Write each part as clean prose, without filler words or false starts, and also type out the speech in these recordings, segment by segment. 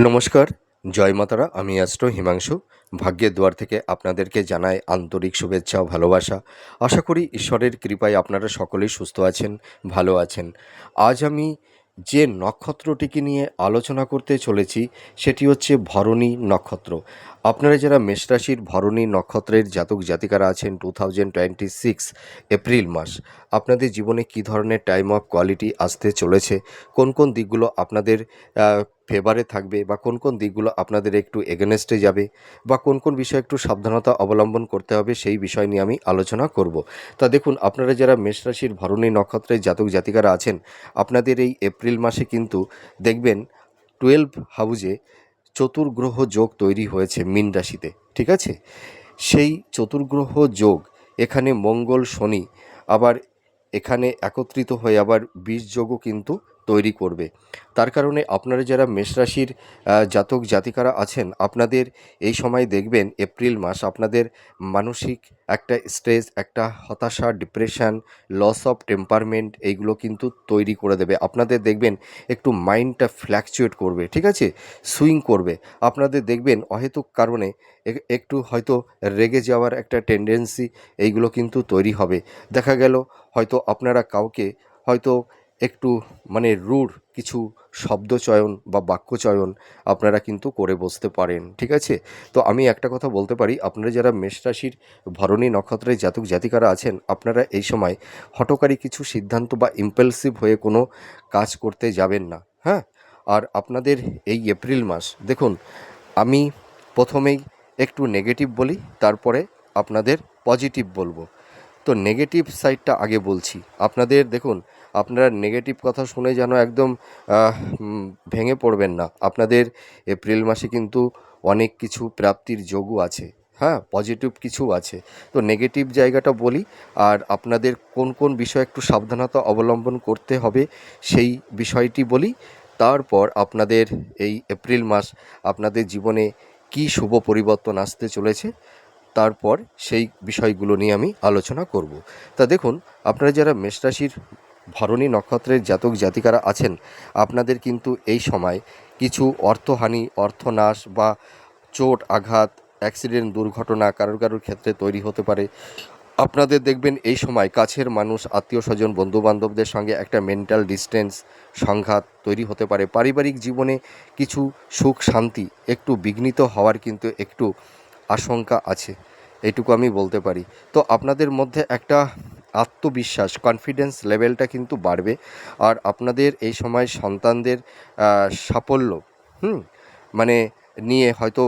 নমস্কার, জয় মাতারা। আমি অ্যাস্ট্রো হিমাংশু। ভাগ্যের দুয়ার থেকে আপনাদেরকে জানাই আন্তরিক শুভেচ্ছা ও ভালোবাসা। আশা করি ঈশ্বরের কৃপায় আপনারা সকলেই সুস্থ আছেন, ভালো আছেন। আজ আমি যে নক্ষত্রটিকে নিয়ে আলোচনা করতে চলেছি সেটি হচ্ছে ভরণী নক্ষত্র। আপনারা যারা মেষ রাশির ভরণী নক্ষত্রের জাতক জাতিকারা আছেন 2026 এপ্রিল মাস, আপনাদের জীবনে কী ধরনের টাইম অফ কোয়ালিটি আসতে চলেছে, কোন কোন দিকগুলো আপনাদের ফেভারে থাকবে বা কোন কোন দিকগুলো আপনাদের একটু এগেনস্টে যাবে বা কোন কোন বিষয়ে একটু সাবধানতা অবলম্বন করতে হবে সেই বিষয় নিয়ে আমি আলোচনা করব। তা দেখুন, আপনারা যারা মেষ রাশির ভরণী নক্ষত্রের জাতক জাতিকারা আছেন, আপনাদের এই এপ্রিল মাসে কিন্তু দেখবেন 12 হাউজে চতুর্গ্রহ যোগ তৈরি হয়েছে মীন রাশিতে, ঠিক আছে? সেই চতুর্গ্রহ যোগ এখানে মঙ্গল শনি আবার এখানে একত্রিত হয়ে আবার বীজ যোগও কিন্তু তৈরি করবে। তার কারণে আপনারা যারা মেষ রাশির জাতক জাতিকারা আছেন, আপনাদের এই সময় দেখবেন এপ্রিল মাস আপনাদের মানসিক একটা স্ট্রেস, একটা হতাশা, ডিপ্রেশন, লস অফ টেম্পারমেন্ট এইগুলো কিন্তু তৈরি করে দেবে। আপনাদের দেখবেন একটু মাইন্ডটা ফ্ল্যাকচুয়েট করবে, ঠিক আছে, সুইং করবে। আপনাদের দেখবেন অহেতুক কারণে একটু হয়তো রেগে যাওয়ার একটা টেন্ডেন্সি এইগুলো কিন্তু তৈরি হবে। দেখা গেল হয়তো আপনারা কাউকে হয়তো একটু রূঢ় কিছু শব্দচয়ন বা বাক্যচয়ন আপনারা কিন্তু করে বসতে পারেন, ঠিক আছে? তো আমি একটা কথা বলতে পারি, আপনারা যারা মেষ রাশির ভরণী নক্ষত্রের জাতক জাতিকারা আছেন, আপনারা এই সময় হঠকারী কিছু সিদ্ধান্ত বা ইম্পালসিভ হয়ে কোনো কাজ করতে যাবেন না, হ্যাঁ? আর আপনাদের এই এপ্রিল মাস দেখুন, আমি প্রথমেই একটু নেগেটিভ বলি, তারপরে আপনাদের পজিটিভ বলবো। তো নেগেটিভ সাইডটা আগে বলছি। আপনাদের দেখুন, আপনারা নেগেটিভ কথা শুনে যেন একদম ভেঙে পড়বেন না। আপনাদের এপ্রিল মাসে কিন্তু অনেক কিছু প্রাপ্তির যোগও আছে, হ্যাঁ, পজিটিভ কিছু আছে। তো নেগেটিভ জায়গাটা বলি, আর আপনাদের কোন কোন বিষয়ে একটু সাবধানতা অবলম্বন করতে হবে সেই বিষয়টি বলি। তারপর আপনাদের এই এপ্রিল মাস আপনাদের জীবনে কী শুভ পরিবর্তন আসতে চলেছে, তারপর সেই বিষয়গুলো নিয়ে আমি আলোচনা করব। তা দেখুন, আপনারা যারা মেষ রাশির ভরণী নক্ষত্রের জাতক জাতিকারা আছেন, আপনাদের কিন্তু এই সময় কিছু অর্থহানি, অর্থনাশ বা চোট আঘাত, অ্যাক্সিডেন্ট, দুর্ঘটনা কারোর কারোর ক্ষেত্রে তৈরি হতে পারে। আপনাদের দেখবেন এই সময় কাছের মানুষ, আত্মীয় স্বজন, বন্ধুবান্ধবদের সঙ্গে একটা মেন্টাল ডিস্টেন্স, সংঘাত তৈরি হতে পারে। পারিবারিক জীবনে কিছু সুখ শান্তি একটু বিঘ্নিত হওয়ার কিন্তু একটু আশঙ্কা আছে, এইটুকু আমি বলতে পারি। তো আপনাদের মধ্যে একটা আত্মবিশ্বাস, কনফিডেন্স লেভেলটা কিন্তু বাড়বে। আর আপনাদের এই সময় সন্তানদের সাফল্য হুম মানে নিয়ে হয়তো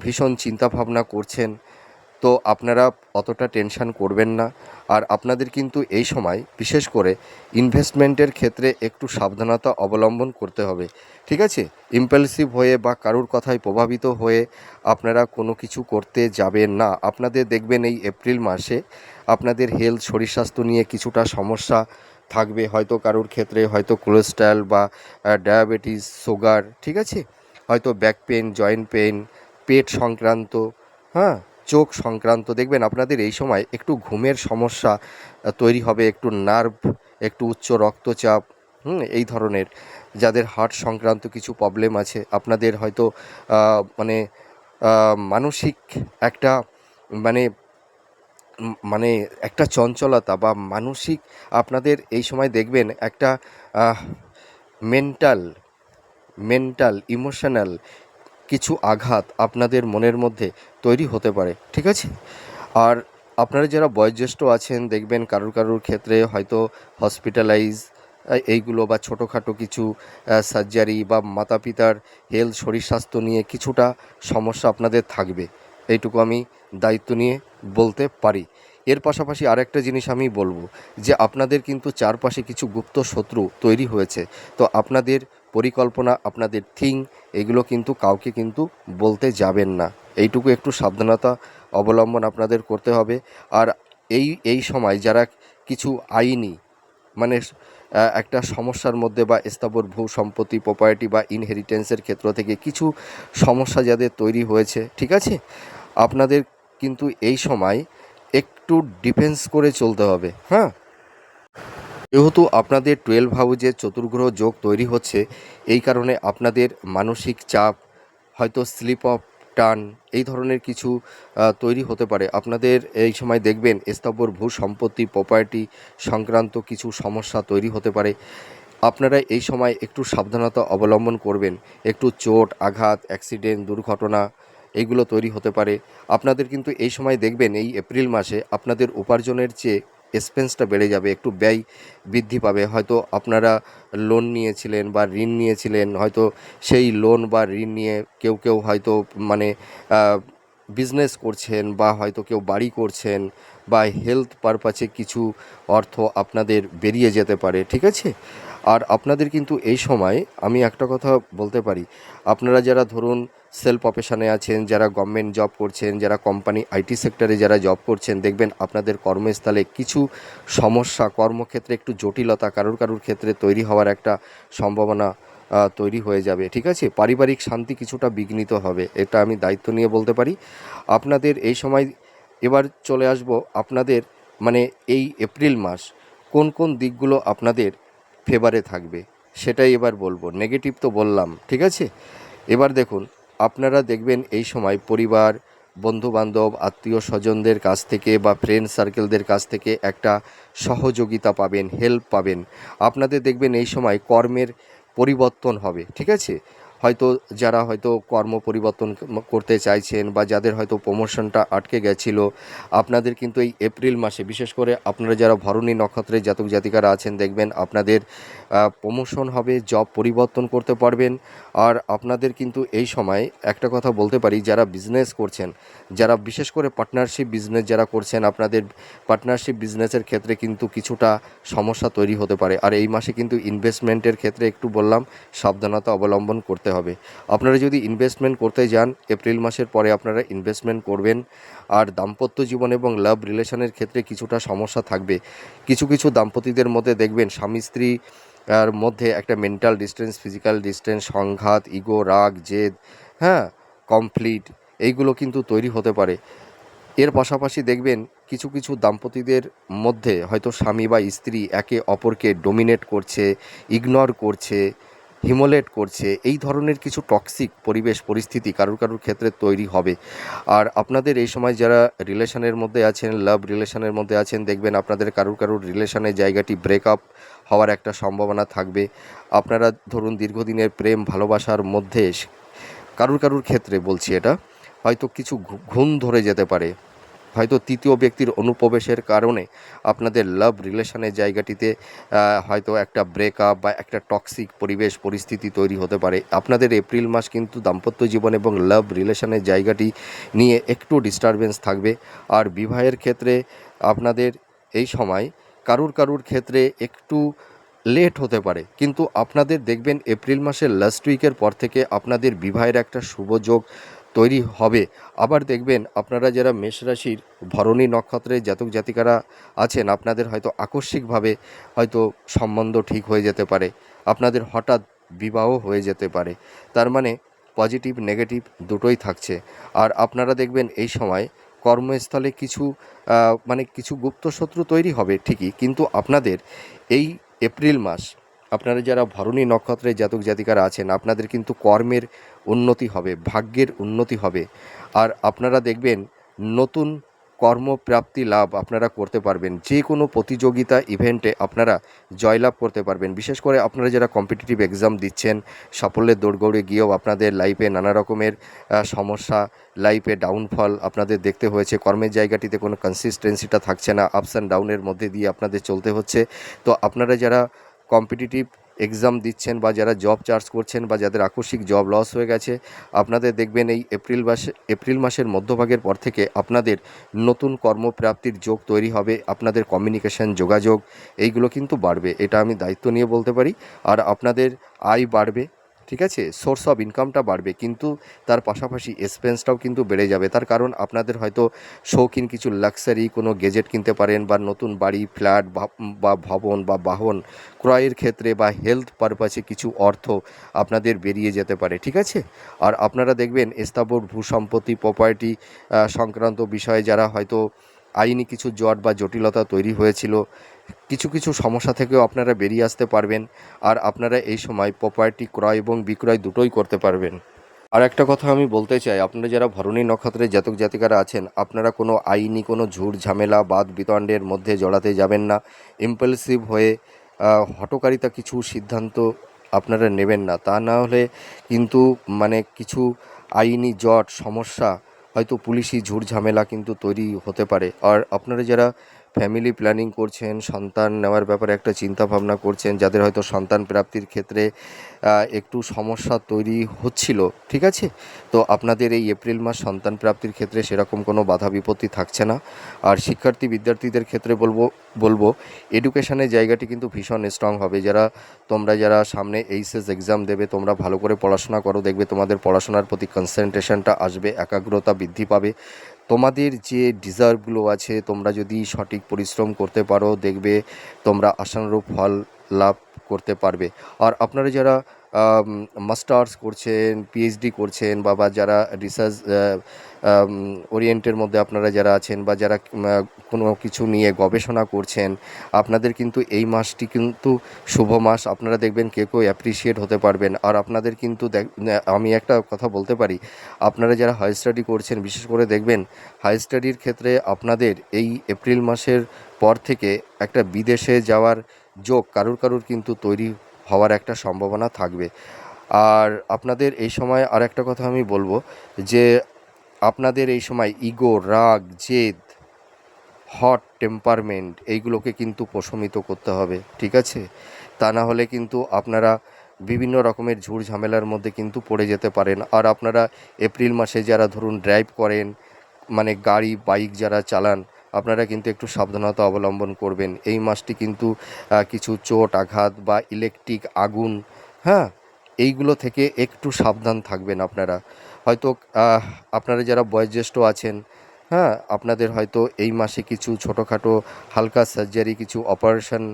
ভীষণ চিন্তাভাবনা করছেন, তো আপনারা অতটা টেনশন করবেন না। আর আপনাদের কিন্তু এই সময় বিশেষ করে ইনভেস্টমেন্টের ক্ষেত্রে একটু সাবধানতা অবলম্বন করতে হবে, ঠিক আছে? ইম্পালসিভ হয়ে বা কারুর কথায় প্রভাবিত হয়ে আপনারা কোনো কিছু করতে যাবেন না। আপনাদের দেখবেন এই এপ্রিল মাসে আপনাদের হেলথ, শরীর স্বাস্থ্য নিয়ে কিছুটা সমস্যা থাকবে। হয়তো কারুর ক্ষেত্রে হয়তো কোলেস্ট্রল বা ডায়াবেটিস, সুগার, ঠিক আছে, হয়তো ব্যাক পেন, জয়েন্ট পেন, পেট সংক্রান্ত, হ্যাঁ, চোখ সংক্রান্ত। দেখবেন আপনাদের এই সময় একটু ঘুমের সমস্যা তৈরি হবে, একটু নার্ভ, একটু উচ্চ রক্তচাপ, এই ধরনের। যাদের হার্ট সংক্রান্ত কিছু প্রবলেম আছে, আপনাদের হয়তো মানে মানসিক একটা মানে মানে একটা চঞ্চলতা বা মানসিক, আপনাদের এই সময় দেখবেন একটা মেন্টাল মেন্টাল ইমোশনাল কিছু আঘাত আপনাদের মনের মধ্যে তৈরি হতে পারে, ঠিক আছে? আর আপনারা যারা বয়োজ্যেষ্ঠ আছেন, দেখবেন কারুর কারুর ক্ষেত্রে হয়তো হসপিটালাইজ এইগুলো বা ছোটোখাটো কিছু সার্জারি বা মাতা পিতার হেলথ, শরীর স্বাস্থ্য নিয়ে কিছুটা সমস্যা আপনাদের থাকবে, এইটুকু আমি দায়িত্ব নিয়ে বলতে পারি। এর পাশাপাশি আরেকটা জিনিস আমি বলবো, যে আপনাদের কিন্তু চারপাশে কিছু গুপ্ত শত্রু তৈরি হয়েছে। তো আপনাদের পরিকল্পনা, আপনাদের এগুলো কিন্তু কাউকে কিন্তু বলতে যাবেন না, এইটুকু একটু সাবধানতা অবলম্বন আপনাদের করতে হবে। আর এই সময় যারা কিছু আইনি মানে একটা সমস্যার মধ্যে বা স্থাবর ভূ সম্পত্তি, প্রপার্টি বা ইনহেরিটেন্সের ক্ষেত্র থেকে কিছু সমস্যা যাদের তৈরি হয়েছে, ঠিক আছে, আপনাদের কিন্তু এই সময় একটু ডিফেন্স করে চলতে হবে, হ্যাঁ। যেহেতু আপনাদের 12 হাউজে চতুর্গ্রহ যোগ তৈরি হচ্ছে, এই কারণে আপনাদের মানসিক চাপ, হয়তো স্লিপ অফ টার্ন এই ধরনের কিছু তৈরি হতে পারে। আপনাদের এই সময় দেখবেন স্থাবর ভূ সম্পত্তি প্রপার্টি সংক্রান্ত কিছু সমস্যা তৈরি হতে পারে। আপনারা এই সময় একটু সাবধানতা অবলম্বন করবেন। একটু চোট আঘাত অ্যাক্সিডেন্ট দুর্ঘটনা এইগুলো তৈরি হতে পারে। আপনাদের কিন্তু এই সময় দেখবেন এই এপ্রিল মাসে আপনাদের উপার্জনের চেয়ে এক্সপেন্সটা বেড়ে যাবে, একটু ব্যয় বৃদ্ধি পাবে। হয়তো আপনারা লোন নিয়েছিলেন বা ঋণ নিয়েছিলেন, হয়তো সেই লোন বা ঋণ নিয়ে কেউ কেউ হয়তো মানে বিজনেস করছেন বা হয়তো কেউ বাড়ি করছেন বা হেলথ পারপাসে কিছু অর্থ আপনাদের বেরিয়ে যেতে পারে, ঠিক আছে। আর আপনাদের কিন্তু এই সময় আমি একটা কথা বলতে পারি, আপনারা যারা ধরুন সেলফ প্রফেশনে আছেন, যারা গভর্নমেন্ট জব করছেন, যারা কোম্পানি আইটি সেক্টরে যারা জব করছেন, দেখবেন আপনাদের কর্মস্থলে কিছু সমস্যা, কর্মক্ষেত্রে একটু জটিলতা কারুর কারুর ক্ষেত্রে তৈরি হওয়ার একটা সম্ভাবনা তৈরি হয়ে যাবে, ঠিক আছে। পারিবারিক শান্তি কিছুটা বিঘ্নিত হবে, এটা আমি দায়িত্ব নিয়ে বলতে পারি। আপনাদের এই সময় এবার চলে আসব আপনাদের মানে এই এপ্রিল মাস কোন কোন দিকগুলো আপনাদের ফেভারে থাকবে সেটাই এবার বলবো। নেগেটিভ তো বললাম, ঠিক আছে। এবার দেখুন, আপনারা দেখবেন এই সময় পরিবার বন্ধুবান্ধব আত্মীয় স্বজনদের কাছ থেকে বা ফ্রেন্ড সার্কেলদের কাছ থেকে একটা সহযোগিতা পাবেন, হেল্প পাবেন। আপনাদের দেখবেন এই সময় কর্মের পরিবর্তন হবে, ঠিক আছে। হয়তো যারা হয়তো কর্ম পরিবর্তন করতে চাইছেন বা যাদের হয়তো প্রমোশনটা আটকে গেছিলো, আপনাদের কিন্তু এই এপ্রিল মাসে বিশেষ করে আপনারা যারা ভরণী নক্ষত্রের জাতক জাতিকারা আছেন, দেখবেন আপনাদের প্রমোশন হবে, জব পরিবর্তন করতে পারবেন। আর আপনাদের কিন্তু এই সময় একটা কথা বলতে পারি, যারা বিজনেস করছেন, যারা বিশেষ করে পার্টনারশিপ বিজনেস যারা করছেন, আপনাদের পার্টনারশিপ বিজনেসের ক্ষেত্রে কিন্তু কিছুটা সমস্যা তৈরি হতে পারে। আর এই মাসে কিন্তু ইনভেস্টমেন্টের ক্ষেত্রে একটু বললাম সাবধানতা অবলম্বন করতে হবে। আপনারা যদি ইনভেস্টমেন্ট করতে যান এপ্রিল মাসের পরে আপনারা ইনভেস্টমেন্ট করবেন। আর দাম্পত্য জীবন এবং লাভ রিলেশনের ক্ষেত্রে কিছুটা সমস্যা থাকবে। কিছু কিছু দাম্পতিদের মধ্যে দেখবেন স্বামী স্ত্রী আর মধ্যে একটা মেন্টাল ডিস্টেন্স, ফিজিক্যাল ডিস্টেন্স, সংঘাত, ইগো, রাগ, জেদ, হ্যাঁ, কমপ্লিট এইগুলো কিন্তু তৈরি হতে পারে। এর পাশাপাশি দেখবেন কিছু কিছু দাম্পতিদের মধ্যে হয়তো স্বামী বা স্ত্রী একে অপরকে ডোমিনেট করছে, ইগনোর করছে, হিমোলেট করছে, এই ধরনের কিছু টক্সিক পরিবেশ পরিস্থিতি কারুর কারুর ক্ষেত্রে তৈরি হবে। আর আপনাদের এই সময় যারা রিলেশনের মধ্যে আছেন, লাভ রিলেশনের মধ্যে আছেন, দেখবেন আপনাদের কারুর কারুর রিলেশনের জায়গাটি ব্রেকআপ হওয়ার একটা সম্ভাবনা থাকবে। আপনারা ধরুন দীর্ঘদিনের প্রেম ভালোবাসার মধ্যে কারুর কারুর ক্ষেত্রে বলছি এটা হয়তো কিছু ঘুণ ধরে যেতে পারে। হয়তো তৃতীয় ব্যক্তির অনুপ্রবেশের কারণে আপনাদের লাভ রিলেশনের জায়গাটিতে হয়তো একটা ব্রেকআপ বা একটা টক্সিক পরিবেশ পরিস্থিতি তৈরি হতে পারে। আপনাদের এপ্রিল মাস কিন্তু দাম্পত্য জীবন এবং লাভ রিলেশনের জায়গাটি নিয়ে একটু ডিস্টারবেন্স থাকবে। আর বিবাহের ক্ষেত্রে আপনাদের এই সময় কারুর কারুর ক্ষেত্রে একটু লেট হতে পারে, কিন্তু আপনাদের দেখবেন এপ্রিল মাসের লাস্ট উইকের পর থেকে আপনাদের বিবাহের একটা শুভ যোগ তৈরি হবে। আবার দেখবেন আপনারা যারা মেষ রাশির ভরণী নক্ষত্রের জাতক জাতিকারা আছেন, আপনাদের হয়তো আকস্মিকভাবে হয়তো সম্বন্ধ ঠিক হয়ে যেতে পারে, আপনাদের হঠাৎ বিবাহ হয়ে যেতে পারে। তার মানে পজিটিভ নেগেটিভ দুটোই থাকছে। আর আপনারা দেখবেন এই সময় কর্মস্থলে কিছু মানে কিছু গুপ্তশত্রু তৈরি হবে ঠিকই, কিন্তু আপনাদের এই এপ্রিল মাস আপনারা যারা ভরণী নক্ষত্রের জাতক জাতিকারা আছেন, আপনাদের কিন্তু কর্মের উন্নতি হবে, ভাগ্যের উন্নতি হবে। আর আপনারা দেখবেন নতুন কর্মপ্রাপ্তি লাভ আপনারা করতে পারবেন। যে কোনো প্রতিযোগিতা ইভেন্টে আপনারা জয়লাভ করতে পারবেন। বিশেষ করে আপনারা যারা কম্পিটিটিভ এক্সাম দিচ্ছেন, সাফল্যের দৌড়গৌড়ে গিয়েও আপনাদের লাইফে নানা রকমের সমস্যা, লাইফে ডাউনফল আপনাদের দেখতে হয়েছে, কর্মের জায়গাটিতে কোনো কনসিস্টেন্সিটা থাকছে না, আপস অ্যান্ড ডাউনের মধ্যে দিয়ে আপনাদের চলতে হচ্ছে। তো আপনারা যারা কম্পিটিটিভ এক্সাম দিচ্ছেন বা যারা জব চার্জ করছেন বা যাদের আকস্মিক জব লস হয়ে গেছে, আপনাদের দেখবেন এই এপ্রিল মাসের মধ্যভাগের পর থেকে আপনাদের নতুন কর্মপ্রাপ্তির যোগ তৈরি হবে। আপনাদের কমিউনিকেশন যোগাযোগ এইগুলো কিন্তু বাড়বে, এটা আমি দায়িত্ব নিয়ে বলতে পারি। আর আপনাদের আয় বাড়বে, ঠিক আছে, সোর্স অফ ইনকামটা বাড়বে, কিন্তু তার পাশাপাশি এক্সপেন্সটাও কিন্তু বেড়ে যাবে। তার কারণ আপনাদের হয়তো শৌখিন কিছু লাক্সারি কোনো গেজেট কিনতে পারেন বা নতুন বাড়ি ফ্ল্যাট বা ভবন বা বাহন ক্রয়ের ক্ষেত্রে বা হেলথ পারপাসে কিছু অর্থ আপনাদের বেরিয়ে যেতে পারে, ঠিক আছে। আর আপনারা দেখবেন স্থাবর ভূসম্পত্তি প্রপার্টি সংক্রান্ত বিষয়ে যারা হয়তো আইনি কিছু জট বা জটিলতা তৈরি হয়েছিল, কিছু কিছু সমস্যা থেকেও আপনারা বেরিয়ে আসতে পারবেন। আর আপনারা এই সময় প্রপার্টি ক্রয় এবং বিক্রয় দুটোই করতে পারবেন। আর একটা কথা আমি বলতে চাই, আপনারা যারা ভরণী নক্ষত্রের জাতক জাতিকারা আছেন, আপনারা কোনো আইনি কোনো ঝুট ঝামেলা বাদ বিতণ্ডের মধ্যে জড়াতে যাবেন না। ইম্পালসিভ হয়ে হঠকারিতা কিছু সিদ্ধান্ত আপনারা নেবেন না, তা না হলে কিন্তু মানে কিছু আইনি জট সমস্যা, হয়তো পুলিশি ঝুট ঝামেলা কিন্তু তৈরি হতে পারে। আর আপনারা যারা ফ্যামিলি প্ল্যানিং করছেন, সন্তান নেওয়ার ব্যাপারে একটা চিন্তা ভাবনা করছেন, যাদের হয়তো সন্তান প্রাপ্তির ক্ষেত্রে একটু সমস্যা তৈরি হচ্ছিল, ঠিক আছে, তো আপনাদের এই এপ্রিল মাস সন্তান প্রাপ্তির ক্ষেত্রে সেরকম কোনো বাধা বিপত্তি থাকছে না। আর শিক্ষার্থী বিদ্যার্থীদের ক্ষেত্রে বলবো এডুকেশনের জায়গাটি কিন্তু ভীষণ স্ট্রং হবে। তোমরা যারা সামনে এইচএস এক্সাম দেবে, তোমরা ভালো করে পড়াশোনা করো, দেখবে তোমাদের পড়াশোনার প্রতি কনসেন্ট্রেশনটা আসবে, একাগ্রতা বৃদ্ধি পাবে। তোমাদের যে ডিজার্ভগুলো আছে, তোমরা যদি সঠিক পরিশ্রম করতে পারো, দেখবে তোমরা আশানুরূপ ফল লাভ করতে পারবে। আর আপনারা যারা মাস্টার্স করছেন, পিএইচডি করছেন, বা যারা রিসার্চ ওরিয়েন্টের মধ্যে আপনারা যারা আছেন, বা যারা কোনো কিছু নিয়ে গবেষণা করছেন, আপনাদের কিন্তু এই মাসটি কিন্তু শুভ মাস। আপনারা দেখবেন কেউ অ্যাপ্রিসিয়েট হতে পারবেন। আর আপনাদের কিন্তু আমি একটা কথা বলতে পারি, আপনারা যারা হাই স্টাডি করছেন, বিশেষ করে দেখবেন হাই স্টাডির ক্ষেত্রে আপনাদের এই এপ্রিল মাসের পর থেকে একটা বিদেশে যাওয়ার যোগ কারুর কিন্তু তৈরি হওয়ার একটা সম্ভাবনা থাকবে। আর আপনাদের এই সময় আর একটা কথা আমি বলবো যে আপনাদের এই সময় ইগো, রাগ, জেদ, হট টেম্পারমেন্ট এইগুলোকে কিন্তু প্রশমিত করতে হবে, ঠিক আছে? তা না হলে কিন্তু আপনারা বিভিন্ন রকমের ঝুট ঝামেলার মধ্যে কিন্তু পড়ে যেতে পারেন। আর আপনারা এপ্রিল মাসে যারা ধরুন ড্রাইভ করেন, মানে গাড়ি বাইক যারা চালান, আপনারা কিন্তু একটু সাবধানতা অবলম্বন করবেন। এই মাসটি কিন্তু কিছু চোট আঘাত বা ইলেকট্রিক আগুন, হ্যাঁ, এইগুলো থেকে একটু সাবধান থাকবেন আপনারা। হয়তো আহ, আপনারা যারা বয়োজ্যেষ্ঠ আছেন, হ্যাঁ, আপনাদের হয়তো এই মাসে কিছু ছোটোখাটো হালকা সার্জারি, কিছু অপারেশন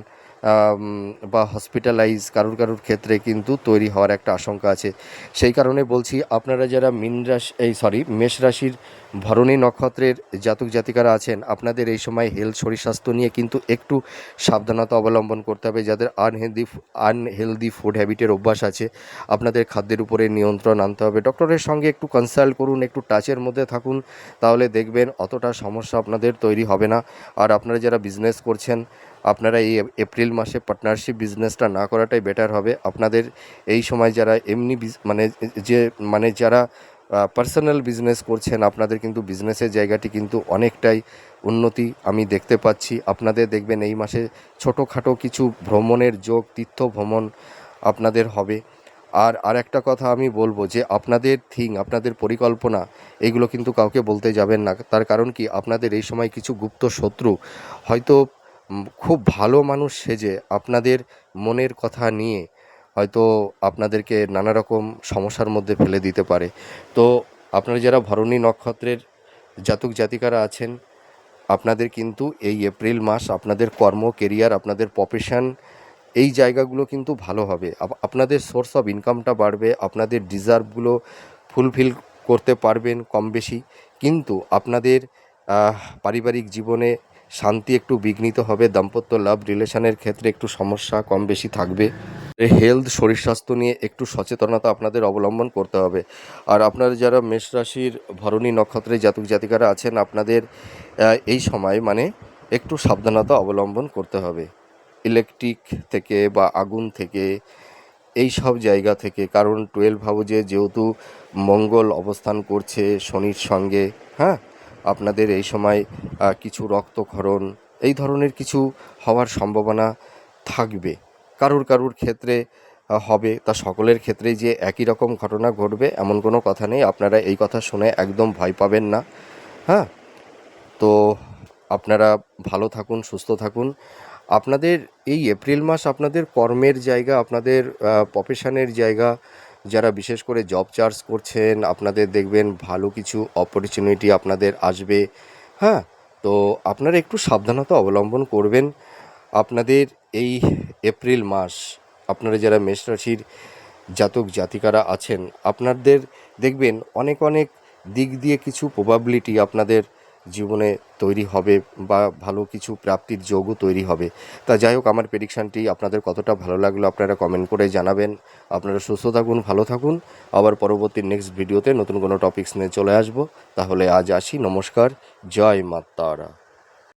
বা হসপিটালাইজ কারুর ক্ষেত্রে কিন্তু তৈরি হওয়ার একটা আশঙ্কা আছে। সেই কারণে বলছি, আপনারা যারা মেষ রাশির ভরণী নক্ষত্রের জাতক জাতিকারা আছেন, আপনাদের এই সময় হেলথ শরীর স্বাস্থ্য নিয়ে কিন্তু একটু সাবধানতা অবলম্বন করতে হবে। যাদের আনহেলদি ফুড হ্যাবিটের অভ্যাস আছে, আপনাদের খাদ্যের উপরে নিয়ন্ত্রণ আনতে হবে। ডক্টরের সঙ্গে একটু কনসাল্ট করুন, একটু টাচের মধ্যে থাকুন, তাহলে দেখবেন অতটা সমস্যা আপনাদের তৈরি হবে না। আর আপনারা যারা বিজনেস করছেন, আপনারা এই এপ্রিল মাসে পার্টনারশিপ বিজনেসটা না করাটাই বেটার হবে আপনাদের। এই সময় যারা এমনি মানে যারা পার্সোনাল বিজনেস করছেন, আপনাদের কিন্তু বিজনেসের জায়গাটি কিন্তু অনেকটাই উন্নতি আমি দেখতে পাচ্ছি। আপনাদের দেখবেন এই মাসে ছোটোখাটো কিছু ভ্রমণের যোগ, তীর্থ ভ্রমণ আপনাদের হবে। আর একটা কথা আমি বলবো যে আপনাদের পরিকল্পনা এগুলো কিন্তু কাউকে বলতে যাবেন না। তার কারণ কি, আপনাদের এই সময় কিছু গুপ্ত শত্রু হয়তো খুব ভালো মানুষ সেজে আপনাদের মনের কথা নিয়ে হয়তো আপনাদেরকে নানা রকম সমস্যার মধ্যে ফেলে দিতে পারে। তো আপনারা যারা ভরণী নক্ষত্রের জাতক জাতিকারা আছেন, আপনাদের কিন্তু এই এপ্রিল মাস আপনাদের কর্ম, কেরিয়ার, আপনাদের প্রফেশন, এই জায়গাগুলো কিন্তু ভালো হবে। আপনাদের সোর্স অফ ইনকামটা বাড়বে, আপনাদের ডিজার্ভগুলো ফুলফিল করতে পারবেন কম বেশি। কিন্তু আপনাদের পারিবারিক জীবনে শান্তি একটু বিঘ্নিত হবে, দাম্পত্য লাভ রিলেশনের ক্ষেত্রে একটু সমস্যা কম বেশি থাকবে। হেলথ শরীর স্বাস্থ্য নিয়ে একটু সচেতনতা আপনাদের অবলম্বন করতে হবে। আর আপনারা যারা মেষ রাশির ভরণী নক্ষত্রের জাতক জাতিকারা আছেন, আপনাদের এই সময় মানে একটু সাবধানতা অবলম্বন করতে হবে ইলেকট্রিক থেকে বা আগুন থেকে, এই সব জায়গা থেকে। কারণ 12 হাউজে যেহেতু মঙ্গল অবস্থান করছে শনির সঙ্গে, হ্যাঁ, আপনাদের এই সময় কিছু রক্তক্ষরণ এই ধরনের কিছু হওয়ার সম্ভাবনা থাকবে। কারুর ক্ষেত্রে হবে, তা সকলের ক্ষেত্রেই যে একই রকম ঘটনা ঘটবে এমন কোনো কথা নেই। আপনারা এই কথা শুনে একদম ভয় পাবেন না, হ্যাঁ। তো আপনারা ভালো থাকুন, সুস্থ থাকুন। আপনাদের এই এপ্রিল মাস আপনাদের কর্মের জায়গা, আপনাদের প্রফেশনের জায়গা, যারা বিশেষ করে জব চার্জ করছেন, আপনাদের দেখবেন ভালো কিছু অপরচুনিটি আপনাদের আসবে, হ্যাঁ। তো আপনারা একটু সাবধানতা অবলম্বন করবেন। আপনাদের এই এপ্রিল মাস, আপনারা যারা মেষ রাশির জাতক জাতিকারা আছেন, আপনাদের দেখবেন অনেক দিক দিয়ে কিছু প্রবাবিলিটি আপনাদের জীবনে তৈরি হবে বা ভালো কিছু প্রাপ্তির যোগও তৈরি হবে। তা যাই হোক, আমার প্রেডিকশানটি আপনাদের কতটা ভালো লাগলো আপনারা কমেন্ট করে জানাবেন। আপনারা সুস্থ থাকুন, ভালো থাকুন। আবার পরবর্তী নেক্সট ভিডিওতে নতুন কোনো টপিকস নিয়ে চলে আসবো। তাহলে আজ আসি, নমস্কার, জয় মা তারা।